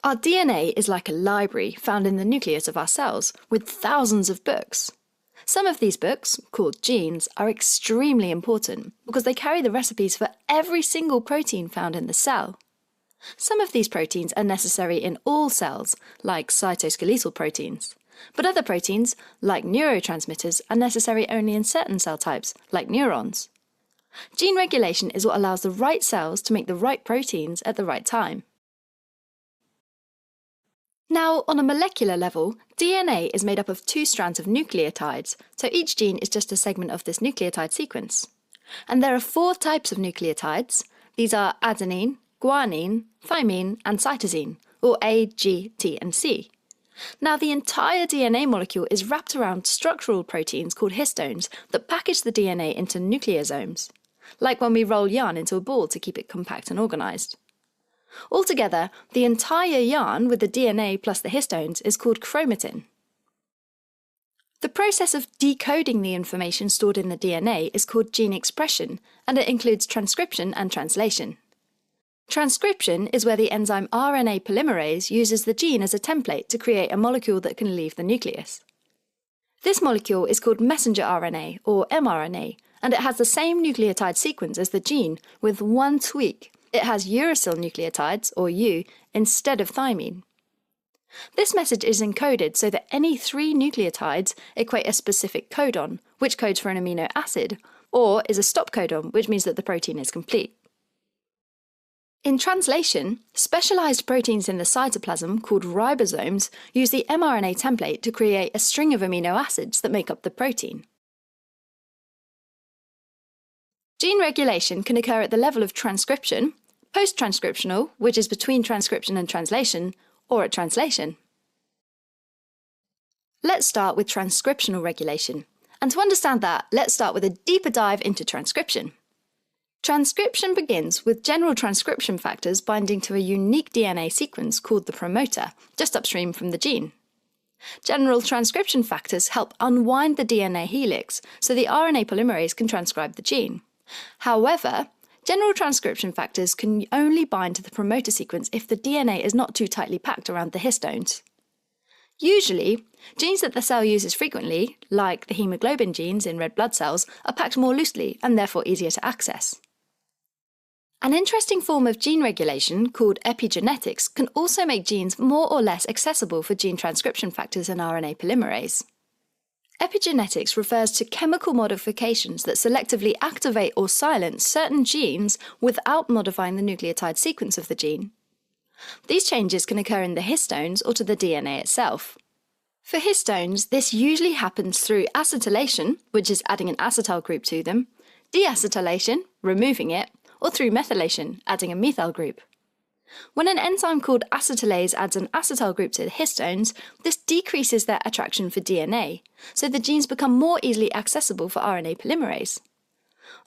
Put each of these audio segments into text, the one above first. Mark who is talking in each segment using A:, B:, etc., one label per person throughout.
A: Our DNA is like a library found in the nucleus of our cells, with thousands of books. Some of these books, called genes, are extremely important because they carry the recipes for every single protein found in the cell. Some of these proteins are necessary in all cells, like cytoskeletal proteins, but other proteins, like neurotransmitters, are necessary only in certain cell types, like neurons. Gene regulation is what allows the right cells to make the right proteins at the right time. Now, on a molecular level, DNA is made up of 2 strands of nucleotides, so each gene is just a segment of this nucleotide sequence. And there are 4 types of nucleotides. These are adenine, guanine, thymine, and cytosine, or A, G, T, and C. Now, the entire DNA molecule is wrapped around structural proteins called histones that package the DNA into nucleosomes, like when we roll yarn into a ball to keep it compact and organised. Altogether, the entire yarn with the DNA plus the histones is called chromatin. The process of decoding the information stored in the DNA is called gene expression, and it includes transcription and translation. Transcription is where the enzyme RNA polymerase uses the gene as a template to create a molecule that can leave the nucleus. This molecule is called messenger RNA, or mRNA, and it has the same nucleotide sequence as the gene, with one tweak. It has uracil nucleotides, or U, instead of thymine. This message is encoded so that any 3 nucleotides equate a specific codon, which codes for an amino acid, or is a stop codon, which means that the protein is complete. In translation, specialized proteins in the cytoplasm, called ribosomes, use the mRNA template to create a string of amino acids that make up the protein. Gene regulation can occur at the level of transcription, post-transcriptional, which is between transcription and translation, or at translation. Let's start with transcriptional regulation. And to understand that, let's start with a deeper dive into transcription. Transcription begins with general transcription factors binding to a unique DNA sequence called the promoter, just upstream from the gene. General transcription factors help unwind the DNA helix so the RNA polymerase can transcribe the gene. However, general transcription factors can only bind to the promoter sequence if the DNA is not too tightly packed around the histones. Usually, genes that the cell uses frequently, like the hemoglobin genes in red blood cells, are packed more loosely and therefore easier to access. An interesting form of gene regulation, called epigenetics, can also make genes more or less accessible for gene transcription factors and RNA polymerase. Epigenetics refers to chemical modifications that selectively activate or silence certain genes without modifying the nucleotide sequence of the gene. These changes can occur in the histones or to the DNA itself. For histones, this usually happens through acetylation, which is adding an acetyl group to them, deacetylation, removing it, or through methylation, adding a methyl group. When an enzyme called acetylase adds an acetyl group to the histones, this decreases their attraction for DNA, so the genes become more easily accessible for RNA polymerase.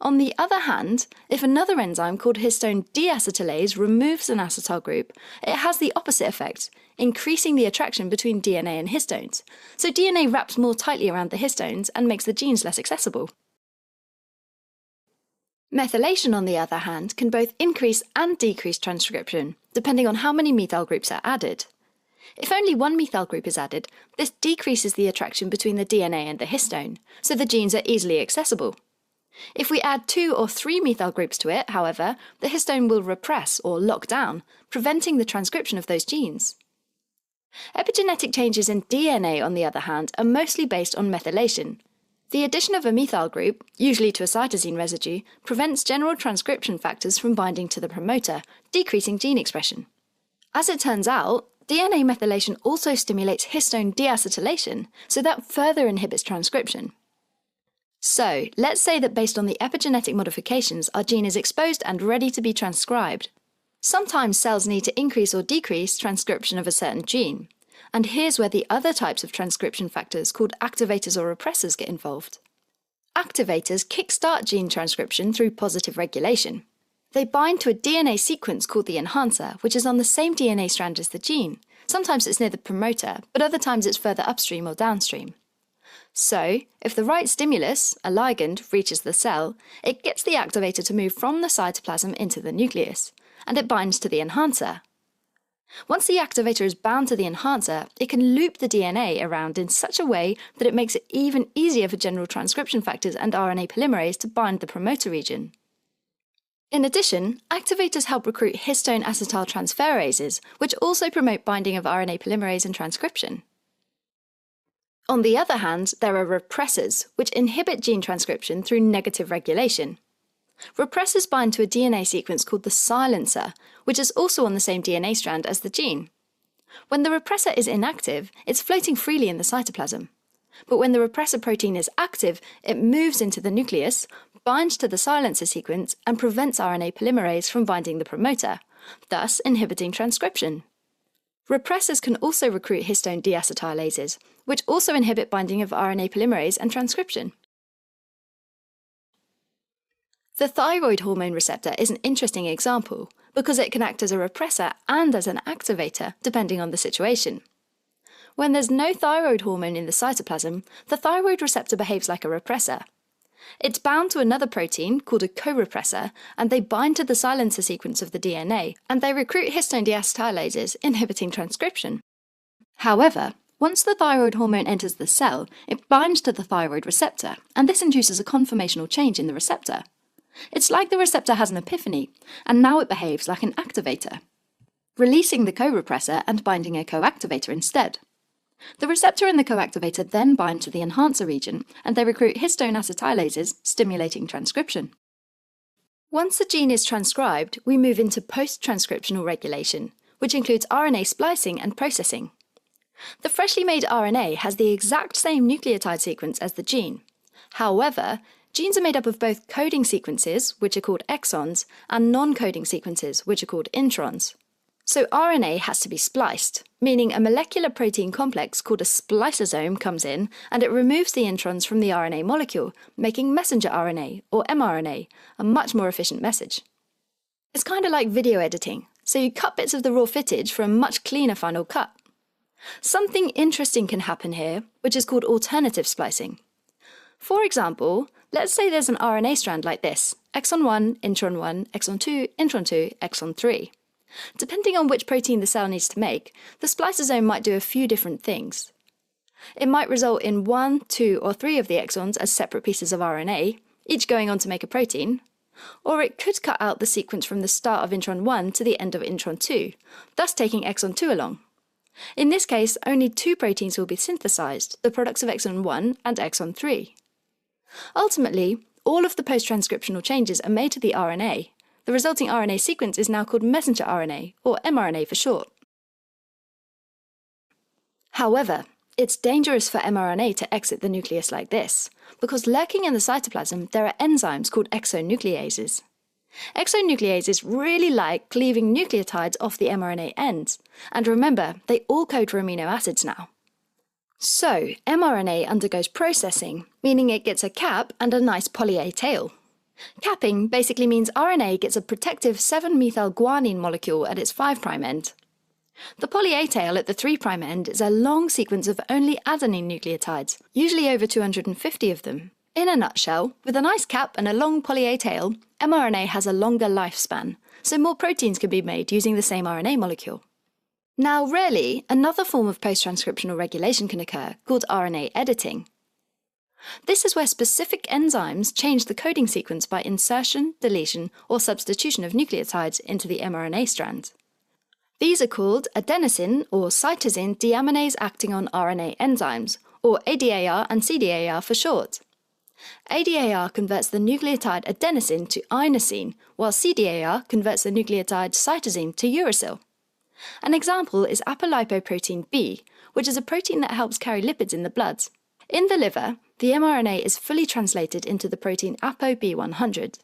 A: On the other hand, if another enzyme called histone deacetylase removes an acetyl group, it has the opposite effect, increasing the attraction between DNA and histones, so DNA wraps more tightly around the histones and makes the genes less accessible. Methylation, on the other hand, can both increase and decrease transcription, depending on how many methyl groups are added. If only one methyl group is added, this decreases the attraction between the DNA and the histone, so the genes are easily accessible. If we add 2 or 3 methyl groups to it, however, the histone will repress or lock down, preventing the transcription of those genes. Epigenetic changes in DNA, on the other hand, are mostly based on methylation. The addition of a methyl group, usually to a cytosine residue, prevents general transcription factors from binding to the promoter, decreasing gene expression. As it turns out, DNA methylation also stimulates histone deacetylation, so that further inhibits transcription. So, let's say that based on the epigenetic modifications, our gene is exposed and ready to be transcribed. Sometimes cells need to increase or decrease transcription of a certain gene. And here's where the other types of transcription factors called activators or repressors get involved. Activators kickstart gene transcription through positive regulation. They bind to a DNA sequence called the enhancer, which is on the same DNA strand as the gene. Sometimes it's near the promoter, but other times it's further upstream or downstream. So, if the right stimulus, a ligand, reaches the cell, it gets the activator to move from the cytoplasm into the nucleus, and it binds to the enhancer. Once the activator is bound to the enhancer, it can loop the DNA around in such a way that it makes it even easier for general transcription factors and RNA polymerase to bind the promoter region. In addition, activators help recruit histone acetyltransferases, which also promote binding of RNA polymerase and transcription. On the other hand, there are repressors, which inhibit gene transcription through negative regulation. Repressors bind to a DNA sequence called the silencer, which is also on the same DNA strand as the gene. When the repressor is inactive, it's floating freely in the cytoplasm. But when the repressor protein is active, it moves into the nucleus, binds to the silencer sequence, and prevents RNA polymerase from binding the promoter, thus inhibiting transcription. Repressors can also recruit histone deacetylases, which also inhibit binding of RNA polymerase and transcription. The thyroid hormone receptor is an interesting example because it can act as a repressor and as an activator, depending on the situation. When there's no thyroid hormone in the cytoplasm, the thyroid receptor behaves like a repressor. It's bound to another protein called a co-repressor, and they bind to the silencer sequence of the DNA, and they recruit histone deacetylases, inhibiting transcription. However, once the thyroid hormone enters the cell, it binds to the thyroid receptor, and this induces a conformational change in the receptor. It's like the receptor has an epiphany, and now it behaves like an activator, releasing the co-repressor and binding a co-activator instead. The receptor and the co-activator then bind to the enhancer region, and they recruit histone acetylases, stimulating transcription. Once a gene is transcribed, we move into post-transcriptional regulation, which includes RNA splicing and processing. The freshly made RNA has the exact same nucleotide sequence as the gene. However, genes are made up of both coding sequences, which are called exons, and non-coding sequences, which are called introns. So RNA has to be spliced, meaning a molecular protein complex called a spliceosome comes in and it removes the introns from the RNA molecule, making messenger RNA, or mRNA, a much more efficient message. It's kind of like video editing, so you cut bits of the raw footage for a much cleaner final cut. Something interesting can happen here, which is called alternative splicing. For example, let's say there's an RNA strand like this, exon 1, intron 1, exon 2, intron 2, exon 3. Depending on which protein the cell needs to make, the spliceosome might do a few different things. It might result in 1, 2, or 3 of the exons as separate pieces of RNA, each going on to make a protein, or it could cut out the sequence from the start of intron 1 to the end of intron 2, thus taking exon 2 along. In this case, only 2 proteins will be synthesized, the products of exon 1 and exon 3. Ultimately, all of the post-transcriptional changes are made to the RNA. The resulting RNA sequence is now called messenger RNA, or mRNA for short. However, it's dangerous for mRNA to exit the nucleus like this, because lurking in the cytoplasm there are enzymes called exonucleases. Exonucleases really like cleaving nucleotides off the mRNA ends, and remember, they all code for amino acids now. So, mRNA undergoes processing, meaning it gets a cap and a nice poly-A tail. Capping basically means RNA gets a protective 7-methylguanine molecule at its 5' end. The poly-A tail at the 3' end is a long sequence of only adenine nucleotides, usually over 250 of them. In a nutshell, with a nice cap and a long poly-A tail, mRNA has a longer lifespan, so more proteins can be made using the same RNA molecule. Now, rarely, another form of post-transcriptional regulation can occur, called RNA editing. This is where specific enzymes change the coding sequence by insertion, deletion, or substitution of nucleotides into the mRNA strand. These are called adenosine or cytosine deaminase acting on RNA enzymes, or ADAR and CDAR for short. ADAR converts the nucleotide adenosine to inosine, while CDAR converts the nucleotide cytosine to uracil. An example is apolipoprotein B, which is a protein that helps carry lipids in the blood. In the liver, the mRNA is fully translated into the protein ApoB100.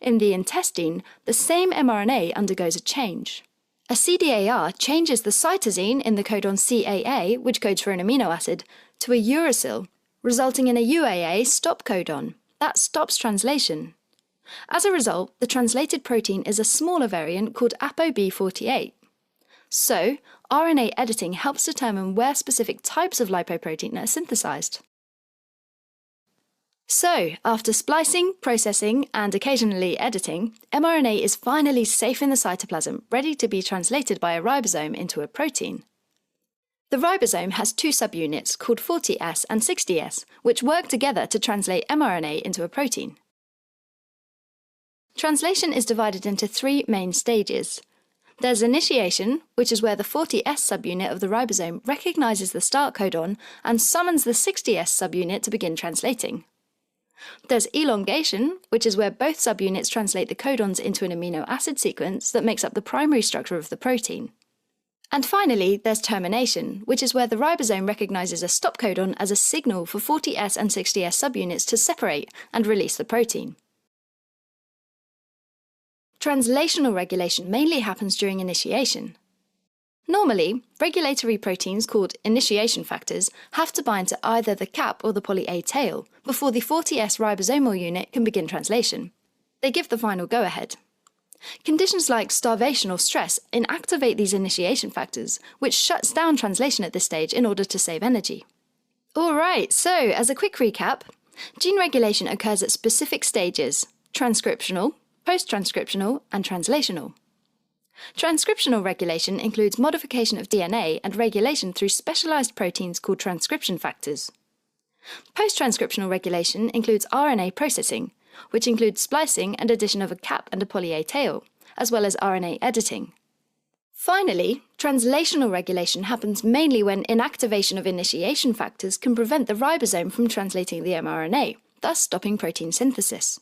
A: In the intestine, the same mRNA undergoes a change. A CDAR changes the cytosine in the codon CAA, which codes for an amino acid, to a uracil, resulting in a UAA stop codon. That stops translation. As a result, the translated protein is a smaller variant called ApoB48. So, RNA editing helps determine where specific types of lipoprotein are synthesized. So, after splicing, processing, and occasionally editing, mRNA is finally safe in the cytoplasm, ready to be translated by a ribosome into a protein. The ribosome has two subunits called 40S and 60S, which work together to translate mRNA into a protein. Translation is divided into three main stages. There's initiation, which is where the 40S subunit of the ribosome recognizes the start codon and summons the 60S subunit to begin translating. There's elongation, which is where both subunits translate the codons into an amino acid sequence that makes up the primary structure of the protein. And finally, there's termination, which is where the ribosome recognizes a stop codon as a signal for 40S and 60S subunits to separate and release the protein. Translational regulation mainly happens during initiation. Normally, regulatory proteins called initiation factors have to bind to either the cap or the poly-A tail before the 40S ribosomal unit can begin translation. They give the final go-ahead. Conditions like starvation or stress inactivate these initiation factors, which shuts down translation at this stage in order to save energy. Alright, so as a quick recap, gene regulation occurs at specific stages: transcriptional, post-transcriptional, and translational. Transcriptional regulation includes modification of DNA and regulation through specialized proteins called transcription factors. Post-transcriptional regulation includes RNA processing, which includes splicing and addition of a cap and a poly-A tail, as well as RNA editing. Finally, translational regulation happens mainly when inactivation of initiation factors can prevent the ribosome from translating the mRNA, thus stopping protein synthesis.